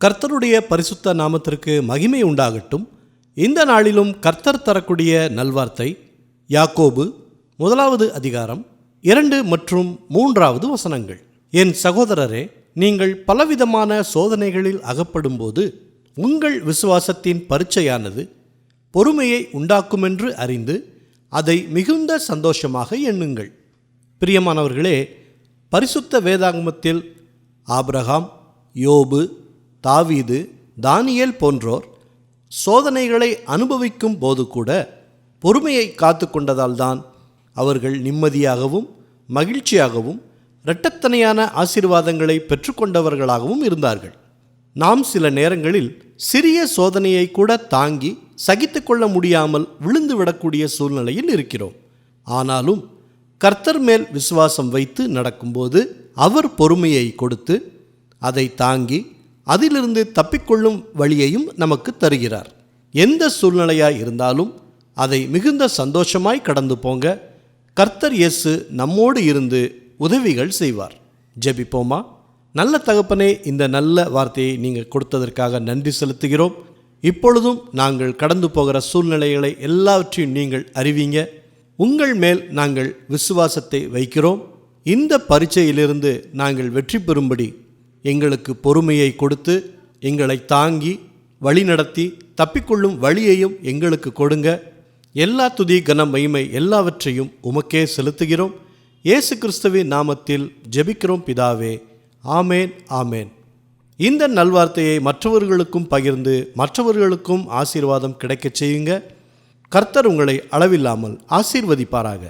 கர்த்தருடைய பரிசுத்த நாமத்திற்கு மகிமை உண்டாகட்டும். இந்த நாளிலும் கர்த்தர் தரக்கூடிய நல்வார்த்தை யாக்கோபு 1 அதிகாரம் 2 மற்றும் 3 வசனங்கள். என் சகோதரரே, நீங்கள் பலவிதமான சோதனைகளில் அகப்படும்போது உங்கள் விசுவாசத்தின் பரீட்சையானது பொறுமையை உண்டாக்குமென்று அறிந்து அதை மிகுந்த சந்தோஷமாக எண்ணுங்கள். பிரியமானவர்களே, பரிசுத்த வேதாகமத்தில் ஆபிரகாம், யோபு, தாவீது, தானியேல் போன்றோர் சோதனைகளை அனுபவிக்கும் போது கூட பொறுமையை காத்து கொண்டதால் தான் அவர்கள் நிம்மதியாகவும் மகிழ்ச்சியாகவும் இரட்டத்தனையான ஆசீர்வாதங்களை பெற்றுக்கொண்டவர்களாகவும் இருந்தார்கள். நாம் சில நேரங்களில் சிறிய சோதனையை கூட தாங்கி சகித்து கொள்ள முடியாமல் விழுந்து விடக்கூடிய சூழ்நிலையில் இருக்கிறோம். ஆனாலும் கர்த்தர் மேல் விசுவாசம் வைத்து நடக்கும்போது அவர் பொறுமையை கொடுத்து அதை தாங்கி அதிலிருந்து தப்பிக்கொள்ளும் வழியையும் நமக்கு தருகிறார். எந்த சூழ்நிலையாய் இருந்தாலும் அதை மிகுந்த சந்தோஷமாய் கடந்து போங்க. கர்த்தர் இயேசு நம்மோடு இருந்து உதவிகள் செய்வார். ஜெபிப்போமா. நல்ல தகப்பனே, இந்த நல்ல வார்த்தையை நீங்கள் கொடுத்ததற்காக நன்றி செலுத்துகிறோம். இப்பொழுதும் நாங்கள் கடந்து போகிற சூழ்நிலைகளை எல்லாவற்றையும் நீங்கள் அறிவீங்க. உங்கள் மேல் நாங்கள் விசுவாசத்தை வைக்கிறோம். இந்த பரீட்சையிலிருந்து நாங்கள் வெற்றி பெறும்படி எங்களுக்கு பொறுமையை கொடுத்து எங்களை தாங்கி வழிநடத்தி தப்பிக்கொள்ளும் வழியையும் எங்களுக்கு கொடுங்க. எல்லா துதி கன மகிமை எல்லாவற்றையும் உமக்கே செலுத்துகிறோம். இயேசு கிறிஸ்துவின் நாமத்தில் ஜெபிக்கிறோம் பிதாவே. ஆமேன், ஆமேன். இந்த நல்வார்த்தையை மற்றவர்களுக்கும் பகிர்ந்து மற்றவர்களுக்கும் ஆசீர்வாதம் கிடைக்கச் செய்யுங்க. கர்த்தர் உங்களை அளவில்லாமல் ஆசீர்வதிப்பாராக.